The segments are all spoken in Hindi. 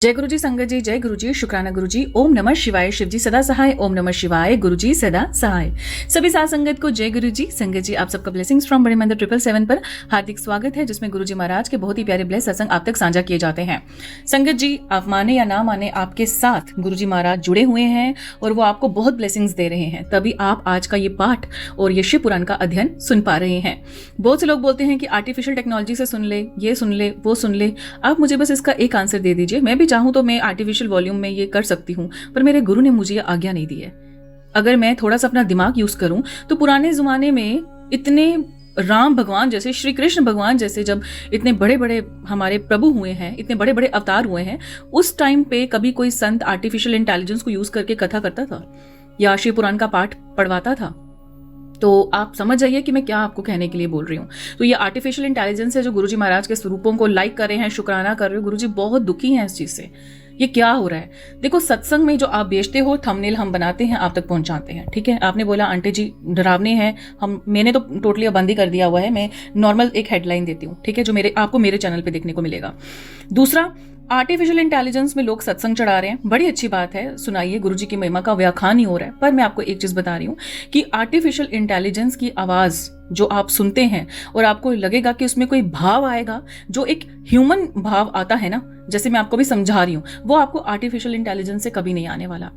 जय गुरु जी, संगत जी, जय गुरु जी, शुक्राना गुरु जी, ओम नमः शिवाय, शिव जी सदा सहाय, ओम नमः शिवाय, गुरु जी सदा सहाय। सभी साथ संगत को जय गुरु जी, संगत जी, आप सबका ब्लेसिंग्स फ्रॉम बड़े मंदिर 777 पर हार्दिक स्वागत है, जिसमें गुरु जी महाराज के बहुत ही प्यारे ब्लेस सत्संग आप तक साझा किए जाते हैं। संगत जी, आप माने या ना माने, आपके साथ गुरु जी महाराज जुड़े हुए हैं और वो आपको बहुत ब्लेसिंग्स दे रहे हैं, तभी आप आज का ये पाठ और ये शिव पुराण का अध्ययन सुन पा रहे हैं। बहुत से लोग बोलते हैं कि आर्टिफिशियल टेक्नोलॉजी से सुन ले, ये सुन ले, वो सुन ले। आप मुझे बस इसका एक आंसर दे दीजिए। मैं भी चाहूं तो मैं आर्टिफिशियल वॉल्यूम में ये कर सकती हूँ, पर मेरे गुरु ने मुझे ये आज्ञा नहीं दी है। अगर मैं थोड़ा सा अपना दिमाग यूज करूं तो पुराने जमाने में इतने राम भगवान जैसे, श्री कृष्ण भगवान जैसे जब इतने बड़े बड़े हमारे प्रभु हुए हैं, इतने बड़े बड़े अवतार हुए हैं, उस टाइम पे कभी कोई संत आर्टिफिशियल इंटेलिजेंस को यूज करके कथा करता था या शिव पुराण का पाठ पढ़वाता था? तो आप समझ जाइए कि मैं क्या आपको कहने के लिए बोल रही हूँ। तो ये आर्टिफिशियल इंटेलिजेंस है जो गुरुजी महाराज के स्वरूपों को लाइक कर रहे हैं, शुक्राना कर रहे हो। गुरुजी बहुत दुखी हैं इस चीज से। ये क्या हो रहा है? देखो, सत्संग में जो आप बेचते हो, थंबनेल हम बनाते हैं, आप तक पहुंचाते हैं, ठीक है। आपने बोला आंटी जी डरावने हैं, मैंने तो टोटली बंद ही कर दिया हुआ है। मैं नॉर्मल एक हेडलाइन देती हूँ, ठीक है, जो आपको मेरे चैनल पे देखने को मिलेगा। दूसरा, आर्टिफिशियल इंटेलिजेंस में लोग सत्संग चढ़ा रहे हैं, बड़ी अच्छी बात है, सुनाइए, गुरुजी की महिमा का व्याख्यान ही हो रहा है। पर मैं आपको एक चीज बता रही हूँ कि आर्टिफिशियल इंटेलिजेंस की आवाज जो आप सुनते हैं और आपको लगेगा कि उसमें कोई भाव आएगा, जो एक ह्यूमन भाव आता है ना, जैसे मैं आपको भी समझा रही हूँ, वो आपको आर्टिफिशियल इंटेलिजेंस से कभी नहीं आने वाला।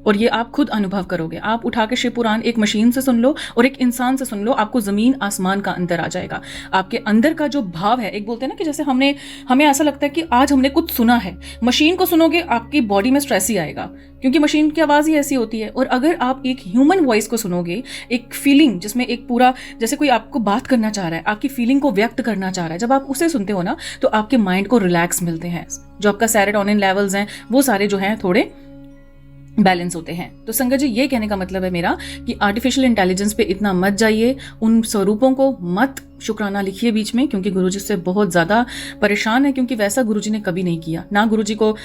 और ये आप खुद अनुभव करोगे। आप उठा के शिव पुराण एक मशीन से सुन लो और एक इंसान से सुन लो, आपको जमीन आसमान का अंतर आ जाएगा। आपके अंदर का जो भाव है, एक बोलते हैं ना कि जैसे हमें ऐसा लगता है कि आज हमने कुछ सुना है। मशीन को सुनोगे, आपकी बॉडी में स्ट्रेस ही आएगा, क्योंकि मशीन की आवाज ही ऐसी होती है। और अगर आप एक ह्यूमन वॉइस को सुनोगे, एक फीलिंग जिसमें एक पूरा, जैसे कोई आपको बात करना चाह रहा है, आपकी फीलिंग को व्यक्त करना चाह रहा है, जब आप उसे सुनते हो ना, तो आपके माइंड को रिलैक्स मिलते हैं। जो आपका सेरोटोनिन लेवल्स हैं, वो सारे जो हैं थोड़े बैलेंस होते हैं। तो संगत जी, ये कहने का मतलब है मेरा कि आर्टिफिशियल इंटेलिजेंस पे इतना मत जाइए, उन स्वरूपों को मत शुक्राना लिखिए बीच में, क्योंकि गुरुजी से बहुत ज्यादा परेशान है, क्योंकि वैसा गुरुजी ने कभी नहीं किया। ना गुरुजी को,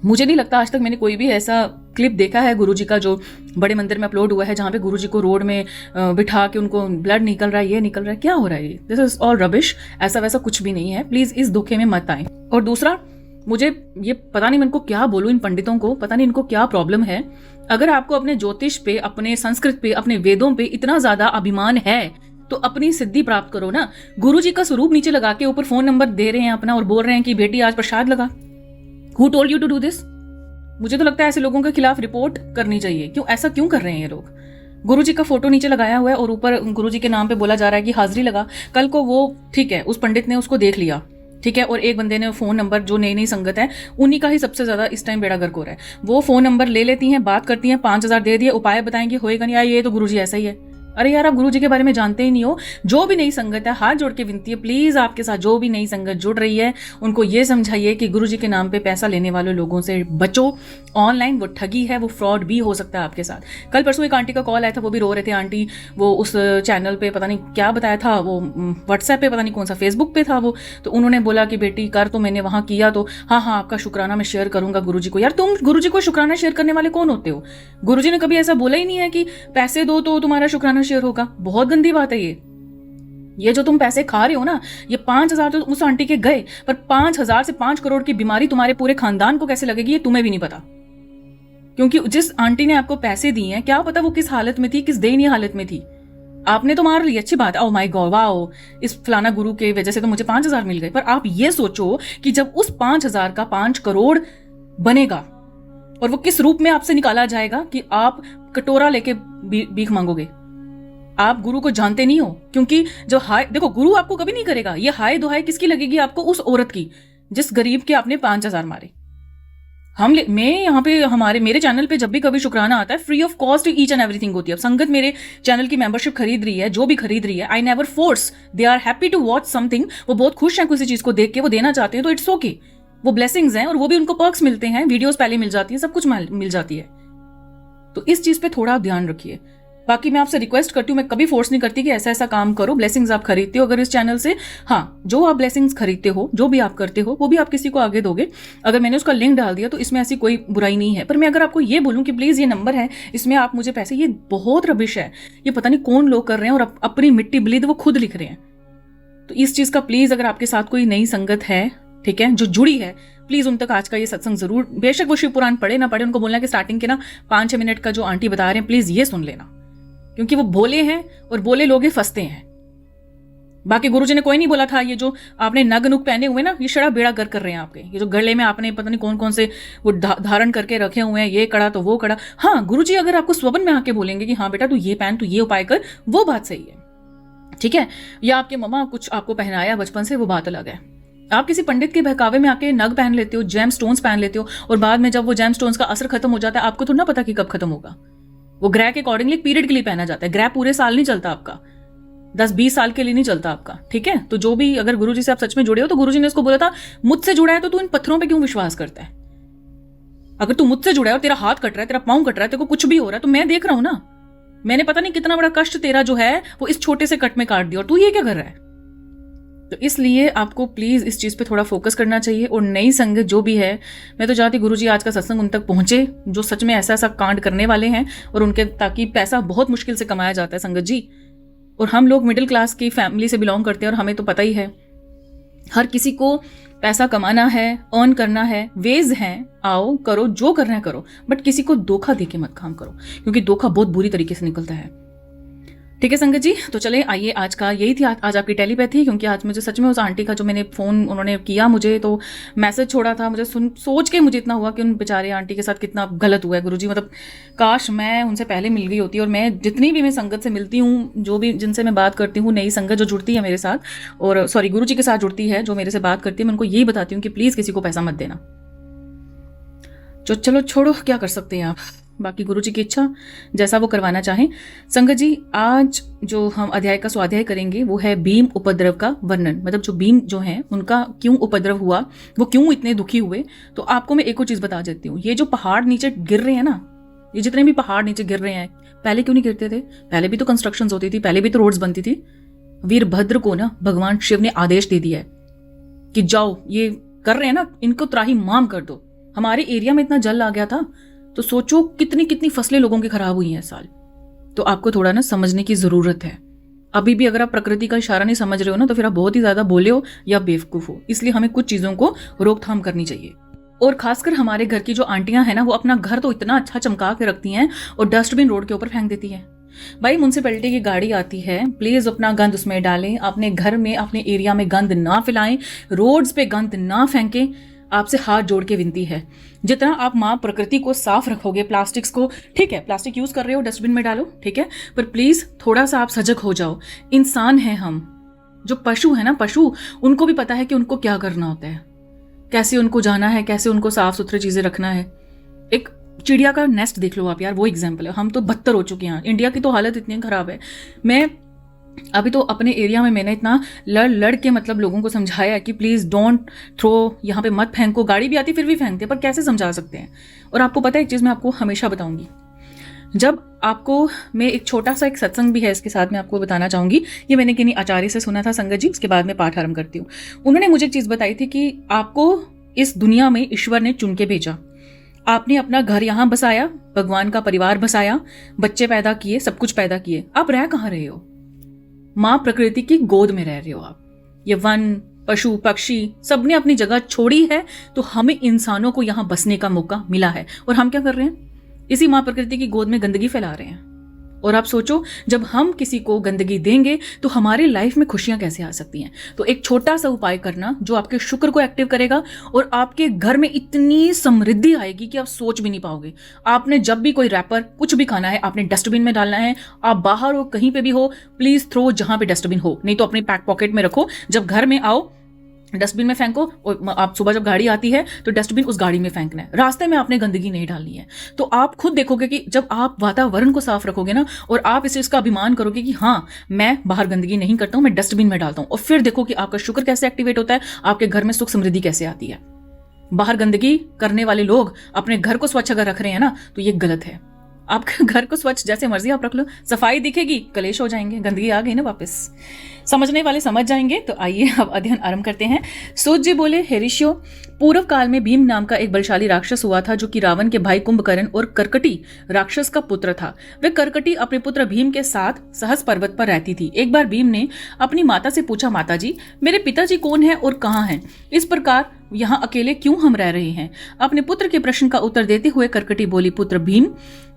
मुझे नहीं लगता आज तक मैंने कोई भी ऐसा क्लिप देखा है गुरुजी का जो बड़े मंदिर में अपलोड हुआ है, जहां पे गुरुजी को रोड में बिठा के उनको ब्लड निकल रहा है, ये निकल रहा है, क्या हो रहा है? This is all rubbish. ऐसा वैसा कुछ भी नहीं है, प्लीज इस धोखे में मत आए। और दूसरा, मुझे ये पता नहीं मैं इनको क्या बोलूं, इन पंडितों को पता नहीं इनको क्या प्रॉब्लम है। अगर आपको अपने ज्योतिष पे, अपने संस्कृत पे, अपने वेदों पे इतना ज्यादा अभिमान है तो अपनी सिद्धि प्राप्त करो ना। गुरुजी का स्वरूप नीचे लगा के ऊपर फोन नंबर दे रहे हैं अपना और बोल रहे हैं कि बेटी आज प्रसाद लगा। Who told you to do this? मुझे तो लगता है ऐसे लोगों के खिलाफ रिपोर्ट करनी चाहिए। क्यों ऐसा क्यों कर रहे हैं ये लोग? गुरुजी का फोटो नीचे लगाया हुआ है और ऊपर गुरुजी के नाम पे बोला जा रहा है कि हाजिरी लगा। कल को वो, ठीक है, उस पंडित ने उसको देख लिया, ठीक है, और एक बंदे ने फोन नंबर, जो नई नई संगत है उन्हीं का ही सबसे ज्यादा इस टाइम बेड़ा गर्क हो रहा है, वो फोन नंबर ले लेती हैं, बात करती हैं, 5,000 दे दिए, उपाय बताएंगे, होएगा नहीं, ये तो गुरुजी ऐसा ही है। अरे यार, आप गुरुजी के बारे में जानते ही नहीं हो। जो भी नई संगत है, हाथ जोड़ के विनती है, प्लीज आपके साथ जो भी नई संगत जुड़ रही है, उनको ये समझाइए कि गुरुजी के नाम पे पैसा लेने वाले लोगों से बचो। ऑनलाइन वो ठगी है, वो फ्रॉड भी हो सकता है आपके साथ। कल परसों एक आंटी का कॉल आया था, वो भी रो रहे थे। आंटी वो उस चैनल पे पता नहीं क्या बताया था, वो व्हाट्सएप पे पता नहीं कौन सा, फेसबुक पे था वो, तो उन्होंने बोला कि बेटी कर, तो मैंने वहां किया, तो हाँ आपका शुक्राना मैं शेयर करूंगा गुरुजी को। यार, तुम गुरुजी को शुक्राना शेयर करने वाले कौन होते हो? गुरुजी ने कभी ऐसा बोला ही नहीं है कि पैसे दो तो तुम्हारा शुक्राना शेयर होगा। बहुत गंदी बात है ये जो तुम पैसे खा रहे हो ना, ये 5,000 तो उस आंटी के गए, पर 5,000 से 5 करोड़ की बीमारी तुम्हारे पूरे खानदान को कैसे लगेगी ये तुम्हें भी नहीं पता। क्योंकि जिस आंटी ने आपको पैसे दिए हैं, क्या पता वो किस हालत में थी, किस दयनीय हालत में थी। आपने तो मार ली, अच्छी बात है, ओह माय गॉड, वाओ, इस फलाना गुरु के वजह से तो मुझे 5,000 मिल गए। पर आप ये सोचो कि जब उस 5,000 का 5 करोड़ बनेगा और वो किस रूप में आपसे निकाला जाएगा कि आप कटोरा लेके भीख मांगोगे। आप गुरु को जानते नहीं हो, क्योंकि जो हाय, देखो, गुरु आपको कभी नहीं करेगा। ये हाय दुहाई किसकी लगेगी आपको? उस औरत की जिस गरीब के आपने 5,000 मारे। मैं यहाँ पे मेरे चैनल पे जब भी कभी शुक्राना आता है, free of cost each and everything होती है। अब संगत मेरे चैनल की मेंबरशिप खरीद रही है, जो भी खरीद रही है, I never force, they are happy to watch something. वो बहुत खुश हैं किसी चीज को देख के, वो देना चाहते हैं तो इट्स ओके, वो ब्लेसिंग्स हैं और वो भी उनको पर्क्स मिलते हैं, वीडियोस पहले मिल जाती है, सब कुछ मिल जाती है। तो इस चीज पे थोड़ा ध्यान रखिए। बाकी मैं आपसे रिक्वेस्ट करती हूँ, मैं कभी फोर्स नहीं करती कि ऐसा ऐसा काम करो। ब्लेसिंग्स आप खरीदते हो अगर इस चैनल से, हाँ, जो आप ब्लेसिंग्स खरीदते हो, जो भी आप करते हो, वो भी आप किसी को आगे दोगे। अगर मैंने उसका लिंक डाल दिया तो इसमें ऐसी कोई बुराई नहीं है। पर मैं अगर आपको ये बोलूँ कि प्लीज ये नंबर है, इसमें आप मुझे पैसे, ये बहुत रबिश है। ये पता नहीं कौन लोग कर रहे हैं और अपनी मिट्टी बिलीद वो खुद लिख रहे हैं। तो इस चीज का प्लीज, अगर आपके साथ कोई नई संगत है ठीक है, जो जुड़ी है, प्लीज उन तक आज का ये सत्संग जरूर, बेशक वो शिव पुराण पढ़े ना पढ़े, उनको बोलना कि स्टार्टिंग के ना 5-6 मिनट का जो आंटी बता रहे हैं प्लीज ये सुन लेना, क्योंकि वो भोले हैं और भोले लोग ही फंसते हैं। बाकी गुरुजी ने कोई नहीं बोला था ये जो आपने नग नुग पहने हुए ना, ये शड़ा बेड़ा गर कर रहे हैं आपके, ये जो गले में आपने पता नहीं कौन कौन से वो धारण करके रखे हुए हैं, ये कड़ा तो वो कड़ा। हाँ, गुरुजी अगर आपको स्वप्न में आके बोलेंगे कि हाँ बेटा तू ये पहन, तू ये उपाय कर, वो बात सही है, ठीक है। या आपके मम्मा कुछ आपको पहनाया बचपन से, वो बात अलग है। आप किसी पंडित के बहकावे में आके नग पहन लेते हो, जेम स्टोन्स पहन लेते हो, और बाद में जब वो जेम स्टोन्स का असर खत्म हो जाता है, आपको थोड़ा ना पता कि कब खत्म होगा। वो ग्रह के अकॉर्डिंगली पीरियड के लिए पहना जाता है, ग्रह पूरे साल नहीं चलता आपका, 10-20 साल के लिए नहीं चलता आपका, ठीक है। तो जो भी, अगर गुरुजी से आप सच में जुड़े हो तो गुरुजी ने इसको बोला था मुझसे जुड़ा है तो तू इन पत्थरों पे क्यों विश्वास करता है। अगर तू मुझसे जुड़ा है और तेरा हाथ कट रहा है, तेरा पांव कट रहा है, तेरे को कुछ भी हो रहा है, तो मैं देख रहा हूं ना, मैंने पता नहीं कितना बड़ा कष्ट तेरा जो है वो इस छोटे से कट में काट दिया, और तू ये क्या कर रहा है। तो इसलिए आपको प्लीज इस चीज पे थोड़ा फोकस करना चाहिए। और नई संगत जो भी है, मैं तो चाहती गुरुजी आज का सत्संग उन तक पहुंचे जो सच में ऐसा ऐसा कांड करने वाले हैं, और उनके, ताकि पैसा बहुत मुश्किल से कमाया जाता है संगत जी, और हम लोग मिडिल क्लास की फैमिली से बिलोंग करते हैं, और हमें तो पता ही है हर किसी को पैसा कमाना है, अर्न करना है, वेज हैं, आओ करो जो करना है करो, बट किसी को धोखा देके मत काम करो, क्योंकि धोखा बहुत बुरी तरीके से निकलता है, ठीक है संगत जी। तो चले आइए, आज का यही थी आज आपकी टेलीपैथी, क्योंकि आज मुझे सच में उस आंटी का जो मैंने फोन उन्होंने किया, मुझे तो मैसेज छोड़ा था, मुझे सोच के मुझे इतना हुआ कि उन बेचारे आंटी के साथ कितना गलत हुआ है गुरुजी, मतलब काश मैं उनसे पहले मिल गई होती। और मैं जितनी भी मैं संगत से मिलती हूँ, जो भी जिनसे मैं बात करती हूँ, नई संगत जो जुड़ती है मेरे साथ, और सॉरी गुरुजी के साथ जुड़ती है, जो मेरे से बात करती है, मैं उनको यही बताती हूँ कि प्लीज किसी को पैसा मत देना। चलो छोड़ो, क्या कर सकते हैं आप, बाकी गुरुजी की इच्छा, जैसा वो करवाना चाहें। संगत जी, आज जो हम अध्याय का स्वाध्याय करेंगे वो है भीम उपद्रव का वर्णन, मतलब जो भीम जो हैं उनका क्यों उपद्रव हुआ, वो क्यों इतने दुखी हुए। तो आपको मैं एक और चीज बता देती हूँ, ये जो पहाड़ नीचे गिर रहे हैं ना, ये जितने भी पहाड़ नीचे गिर रहे हैं, पहले क्यों नहीं गिरते थे? पहले भी तो कंस्ट्रक्शन होती थी, पहले भी तो रोड्स बनती थी। वीरभद्र को ना भगवान शिव ने आदेश दे दिया है कि जाओ, ये कर रहे हैं ना, इनको त्राही माम कर दो। हमारे एरिया में इतना जल आ गया था, तो सोचो कितनी कितनी फसलें लोगों की खराब हुई हैं इस साल। तो आपको थोड़ा ना समझने की जरूरत है। अभी भी अगर आप प्रकृति का इशारा नहीं समझ रहे हो ना, तो फिर आप बहुत ही ज्यादा बोले हो या बेवकूफ हो। इसलिए हमें कुछ चीजों को रोकथाम करनी चाहिए। और खासकर हमारे घर की जो आंटियां हैं ना, वो अपना घर तो इतना अच्छा चमका के रखती हैं और डस्टबिन रोड के ऊपर फेंक देती हैं। भाई, म्युनिसिपैलिटी की गाड़ी आती है, प्लीज अपना गंद उसमें डालें, अपने घर में अपने एरिया में गंद ना फैलाएं, रोड्स पे गंद ना फेंकें। आपसे हाथ जोड़ के विनती है, जितना आप माँ प्रकृति को साफ रखोगे, प्लास्टिक्स को, ठीक है प्लास्टिक यूज कर रहे हो डस्टबिन में डालो, ठीक है, पर प्लीज थोड़ा सा आप सजग हो जाओ। इंसान है हम, जो पशु है ना, पशु, उनको भी पता है कि उनको क्या करना होता है, कैसे उनको जाना है, कैसे उनको साफ सुथरी चीजें रखना है। एक चिड़िया का नेस्ट देख लो आप यार, वो एग्जाम्पल है। हम तो बदतर हो चुके हैं, इंडिया की तो हालत इतनी खराब है। मैं अभी तो अपने एरिया में मैंने इतना लड़ के मतलब लोगों को समझाया कि प्लीज डोंट थ्रो, यहाँ पे मत फेंको। गाड़ी भी आती फिर भी फेंकते हैं, पर कैसे समझा सकते हैं। और आपको पता है एक चीज मैं आपको हमेशा बताऊंगी, जब आपको, मैं एक छोटा सा एक सत्संग भी है इसके साथ मैं आपको बताना चाहूंगी, ये मैंने किन्हीं आचार्य से सुना था संगत जी, उसके बाद में पाठ आरंभ करती हूँ। उन्होंने मुझे एक चीज बताई थी कि आपको इस दुनिया में ईश्वर ने चुन के भेजा, आपने अपना घर यहाँ बसाया, भगवान का परिवार बसाया, बच्चे पैदा किए, सब कुछ पैदा किए, आप रह कहाँ रहे हो? माँ प्रकृति की गोद में रह रहे हो आप। ये वन, पशु, पक्षी सबने अपनी जगह छोड़ी है, तो हमें इंसानों को यहाँ बसने का मौका मिला है। और हम क्या कर रहे हैं? इसी माँ प्रकृति की गोद में गंदगी फैला रहे हैं। और आप सोचो, जब हम किसी को गंदगी देंगे तो हमारी लाइफ में खुशियां कैसे आ सकती हैं। तो एक छोटा सा उपाय करना जो आपके शुक्र को एक्टिव करेगा, और आपके घर में इतनी समृद्धि आएगी कि आप सोच भी नहीं पाओगे। आपने जब भी कोई रैपर कुछ भी खाना है, आपने डस्टबिन में डालना है। आप बाहर हो, कहीं पे भी हो, प्लीज थ्रो जहां पे डस्टबिन हो, नहीं तो अपने पैक पॉकेट में रखो। जब घर में आओ डस्टबिन में फेंको, और आप सुबह जब गाड़ी आती है तो डस्टबिन उस गाड़ी में फेंकना है, रास्ते में आपने गंदगी नहीं डालनी है। तो आप खुद देखोगे कि जब आप वातावरण को साफ रखोगे ना, और आप इस चीज का अभिमान करोगे कि हाँ मैं बाहर गंदगी नहीं करता हूं, मैं डस्टबिन में डालता हूं, और फिर देखो कि आपका शुक्र कैसे एक्टिवेट होता है, आपके घर में सुख समृद्धि कैसे आती है। बाहर गंदगी करने वाले लोग अपने घर को स्वच्छ अगर रख रहे हैं ना, तो ये गलत है। आपके घर को स्वच्छ जैसे मर्जी आप रख लो, सफाई दिखेगी कलेश हो जाएंगे, गंदगी आ गई ना वापस। समझने वाले समझ जाएंगे। तो आइए अब अध्ययन आरंभ करते हैं। सूत जी बोले, हे ऋषियों, पूर्व काल में भीम नाम का एक बलशाली राक्षस हुआ था जो कि रावण के भाई कुंभकर्ण और करकटी राक्षस का पुत्र था। वह करकटी अपने पुत्र भीम के साथ सहस पर्वत पर रहती थी। एक बार भीम ने अपनी माता से पूछा, माता जी, मेरे पिताजी कौन है और कहाँ हैं? इस प्रकार यहाँ अकेले क्यों हम रह रहे हैं? अपने पुत्र के प्रश्न का उत्तर देते हुए करकटी बोली, पुत्र भीम,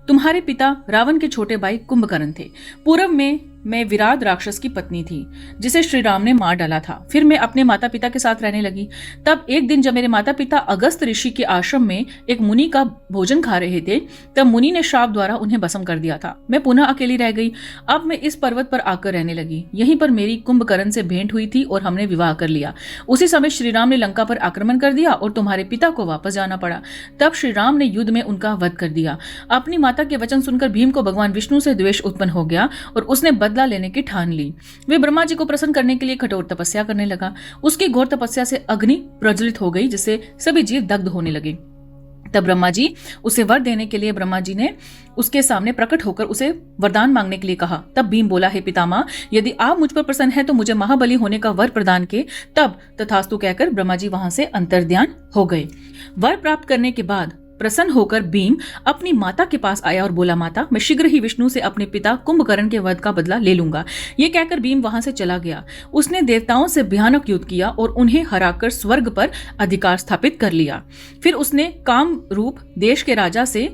तुम्हारे पिता रावण के छोटे भाई कुंभकर्ण थे। पूर्व में मैं विराट राक्षस की पत्नी थी जिसे श्री राम ने मार डाला था। फिर मैं अपने माता पिता के साथ रहने लगी। तब एक दिन जब मेरे माता पिता अगस्त ऋषि के आश्रम में एक मुनि का भोजन खा रहे थे, तब मुनि ने श्राप द्वारा उन्हें भस्म कर दिया था। मैं पुनः अकेली रह गई। अब मैं इस पर्वत पर आकर रहने लगी। यहीं पर मेरी कुंभकर्ण से भेंट हुई थी और हमने विवाह कर लिया। उसी समय श्री राम ने लंका पर आक्रमण कर दिया और तुम्हारे पिता को वापस जाना पड़ा। तब श्री राम ने युद्ध में उनका वध कर दिया। अपनी माता के वचन सुनकर भीम को भगवान विष्णु से द्वेष उत्पन्न हो गया और उसने बदला लेने की ठान ली। वे ब्रह्मा जी को प्रसन्न करने के लिए कठोर तपस्या करने लगा। उसकी घोर तपस्या से अग्नि प्रज्वलित हो गई जिससे सभी जीव दग्ध होने लगे। तब ब्रह्मा जी उसे वर देने के लिए ब्रह्मा जी ने उसके सामने प्रकट होकर उसे वरदान मांगने के लिए कहा। तब भीम बोला, हे पितामह, यदि आप मुझ पर प्रसन्न हैं तो मुझे महाबली होने का वर प्रदान के। तब तथास्तु कहकर ब्रह्मा जी वहां से अंतर्ध्यान हो गए। वर प्राप्त करने के बाद प्रसन्न होकर भीम अपनी माता के पास आया और बोला, माता, मैं शीघ्र ही विष्णु से अपने पिता कुंभकर्ण के वध का बदला ले लूंगा। ये कहकर भीम वहां से चला गया। उसने देवताओं से भयानक युद्ध किया और उन्हें हराकर स्वर्ग पर अधिकार स्थापित कर लिया। फिर उसने काम रूप देश के राजा से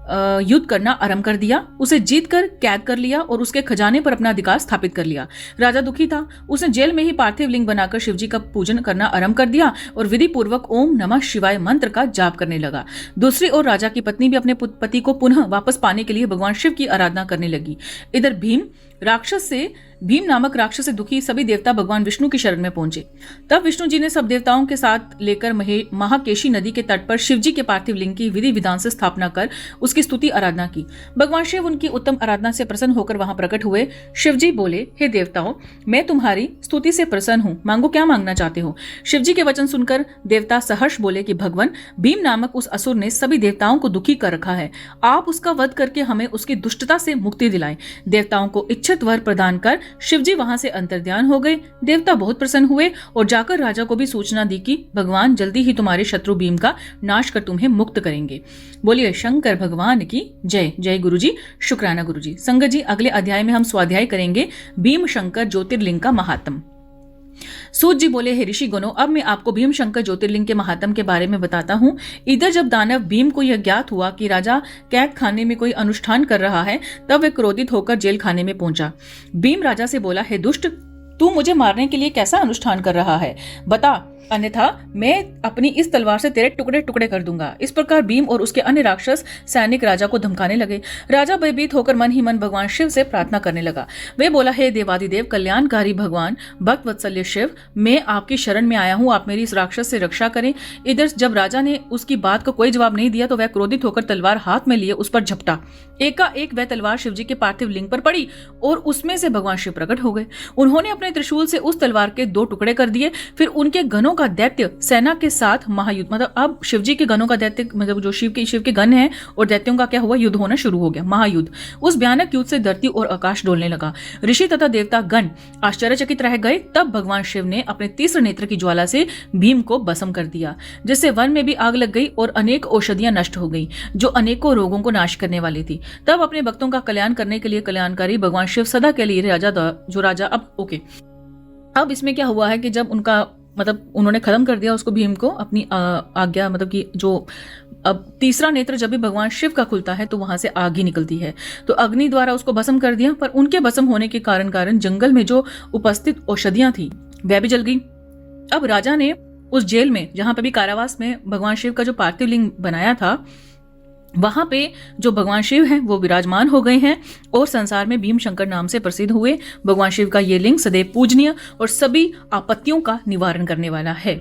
युद्ध करना आरंभ कर दिया। उसे जीतकर कैद कर लिया और उसके खजाने पर अपना अधिकार स्थापित कर लिया। राजा दुखी था। उसने जेल में ही पार्थिव लिंग बनाकर शिवजी का पूजन करना आरंभ कर दिया और विधि पूर्वक ओम नमः शिवाय मंत्र का जाप करने लगा। दूसरी ओर राजा की पत्नी भी अपने पति को पुनः वापस पाने के लिए भगवान शिव की आराधना करने लगी। इधर भीम नामक राक्षस से दुखी सभी देवता भगवान विष्णु की शरण में पहुंचे। तब विष्णु जी ने सब देवताओं के साथ लेकर महाकेशी नदी के तट पर शिवजी के पार्थिव लिंग की विधि विधान से स्थापना कर उसकी स्तुति आराधना की। भगवान शिव उनकी उत्तम आराधना से प्रसन्न होकर वहां प्रकट हुए। शिवजी बोले, हे देवताओं, मैं तुम्हारी स्तुति से प्रसन्न हूँ, मांगो क्या मांगना चाहते हो। शिवजी के वचन सुनकर देवता सहर्ष बोले कि भगवान, भीम नामक उस असुर ने सभी देवताओं को दुखी कर रखा है। आप उसका वध करके हमें उसकी दुष्टता से मुक्ति दिलाएं। देवताओं को इच्छित वर प्रदान कर शिवजी वहां से अंतर्ध्यान हो गए। देवता बहुत प्रसन्न हुए और जाकर राजा को भी सूचना दी कि भगवान जल्दी ही तुम्हारे शत्रु भीम का नाश कर तुम्हें मुक्त करेंगे। बोलिए शंकर भगवान की जय। जय गुरुजी, शुक्राना गुरुजी। संगत जी, अगले अध्याय में हम स्वाध्याय करेंगे भीम शंकर ज्योतिर्लिंग का महात्म। सूत जी बोले, हे ऋषि गणों, अब मैं आपको भीम शंकर ज्योतिर्लिंग के महात्म के बारे में बताता हूँ। इधर जब दानव भीम को यह ज्ञात हुआ कि राजा कैद खाने में कोई अनुष्ठान कर रहा है, तब वह क्रोधित होकर जेल खाने में पहुंचा। भीम राजा से बोला, हे दुष्ट, तू मुझे मारने के लिए कैसा अनुष्ठान कर रहा है? बता, अन्यथा मैं अपनी इस तलवार से तेरे टुकड़े टुकड़े कर दूंगा। इस प्रकार भीम और उसके अन्य राक्षस सैनिक राजा को धमकाने लगे। राजा भयभीत होकर मन ही मन भगवान शिव से प्रार्थना करने लगा। वे बोला, हे देवादिदेव कल्याणकारी भगवान भक्त वत्सल्य शिव, मैं आपकी शरण में आया हूँ, आप मेरी इस राक्षस से रक्षा करें। इधर जब राजा ने उसकी बात का कोई जवाब नहीं दिया तो वह क्रोधित होकर तलवार हाथ में लिए उस पर झपटा। एकाएक वह तलवार शिवजी के पार्थिव लिंग पर पड़ी और उसमें से भगवान शिव प्रकट हो गए। उन्होंने अपने त्रिशूल से उस तलवार के 2 टुकड़े कर दिए। फिर उनके गणों का दैत्य सेना के साथ महायुद्ध, मतलब अब शिवजी के गणों का दैत्य, मतलब जो शिव के गण हैं और दैत्यों का क्या हुआ, युद्ध होना शुरू हो गया, महायुद्ध। उस भयानक युद्ध से धरती और आकाश डोलने लगा। ऋषि तथा देवता गण आश्चर्यचकित रह गए। तब भगवान शिव ने अपने तीसरे नेत्र की ज्वाला से भीम को भस्म कर दिया, जिससे वन में भी आग लग गई और अनेक औषधियां नष्ट हो गई जो अनेकों रोगों को नाश करने वाली थी। तब अपने भक्तों का कल्याण करने के लिए कल्याणकारी भगवान शिव सदा के लिए राजा अब इसमें क्या हुआ है कि जब उनका मतलब उन्होंने खत्म कर दिया उसको, भीम को अपनी आज्ञा, मतलब कि जो अब तीसरा नेत्र जब भी भगवान शिव का खुलता है तो वहां से आग ही निकलती है, तो अग्नि द्वारा उसको भस्म कर दिया। पर उनके भस्म होने के कारण जंगल में जो उपस्थित औषधियां थी वह भी जल गई। अब राजा ने उस जेल में, जहां पे भी कारावास में भगवान शिव का जो पार्थिव लिंग बनाया था, वहां पे जो भगवान शिव हैं वो विराजमान हो गए हैं और संसार में भीम शंकर नाम से प्रसिद्ध हुए। भगवान शिव का ये लिंग सदैव पूजनीय और सभी आपत्तियों का निवारण करने वाला है।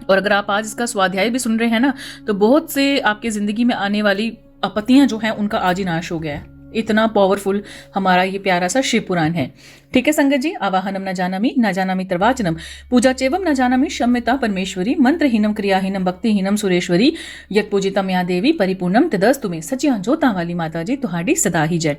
और अगर आप आज इसका स्वाध्याय भी सुन रहे हैं ना, तो बहुत से आपकी जिंदगी में आने वाली आपत्तियां जो हैं उनका आज ही नाश हो गया है। इतना पावरफुल हमारा ये प्यारा सा शिव पुराण है। ठीक है संगत जी, आवाहनम न जानामि तर्वाचनम, पूजा चेवम न जानामि शम्यता परमेश्वरी, मंत्रहीनम क्रियाहीनम भक्तिहीनम सुरेश्वरी, यत पूजितम या देवी परिपूर्णम तदस्तु में। सचिया जोता वाली माता जी तुहाडी सदा ही जय।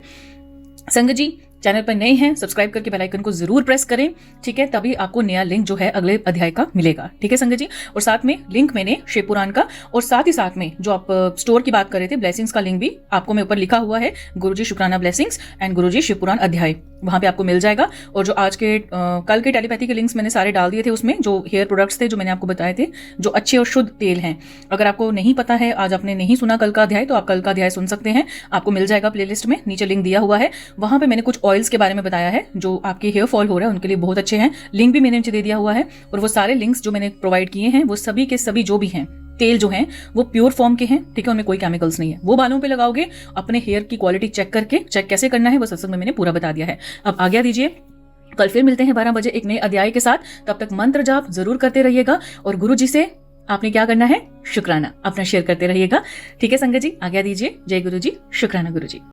संगत जी, चैनल पर नए हैं, सब्सक्राइब करके बेल आइकन को जरूर प्रेस करें, ठीक है, तभी आपको नया लिंक जो है अगले अध्याय का मिलेगा। ठीक है संगत जी, और साथ में लिंक मैंने शिव पुराण का और साथ ही साथ में जो आप स्टोर की बात कर रहे थे ब्लेसिंग्स का लिंक भी आपको मैं ऊपर लिखा हुआ है, गुरुजी शुक्राना ब्लेसिंग्स एंड गुरुजी शिव पुराण अध्याय, वहां पे आपको मिल जाएगा। और जो आज के कल के टेलीपैथी के लिंक्स मैंने सारे डाल दिए थे, उसमें जो हेयर प्रोडक्ट्स थे जो मैंने आपको बताए थे, जो अच्छे और शुद्ध तेल हैं। अगर आपको नहीं पता है, आज आपने नहीं सुना कल का अध्याय, तो आप कल का अध्याय सुन सकते हैं, आपको मिल जाएगा प्लेलिस्ट में, नीचे लिंक दिया हुआ है। वहां पे मैंने कुछ ऑयल्स के बारे में बताया है जो आपके हेयर फॉल हो रहा है उनके लिए बहुत अच्छे हैं, लिंक भी मैंने नीचे दे दिया हुआ है। और वो सारे लिंक्स जो मैंने प्रोवाइड किए हैं वो सभी के सभी जो भी हैं तेल जो हैं वो प्योर फॉर्म के हैं, ठीक है, उनमें कोई केमिकल्स नहीं है। वो बालों पे लगाओगे, अपने हेयर की क्वालिटी चेक करके, चेक कैसे करना है वो सत्संग में मैंने पूरा बता दिया है। अब आज्ञा दीजिए, कल फिर मिलते हैं 12 बजे एक नए अध्याय के साथ। तब तक मंत्र जाप जरूर करते रहिएगा और गुरु जी से आपने क्या करना है, शुक्राना अपना शेयर करते रहिएगा। ठीक है संगत जी, आज्ञा दीजिए। जय गुरु जी, शुक्राना गुरु जी।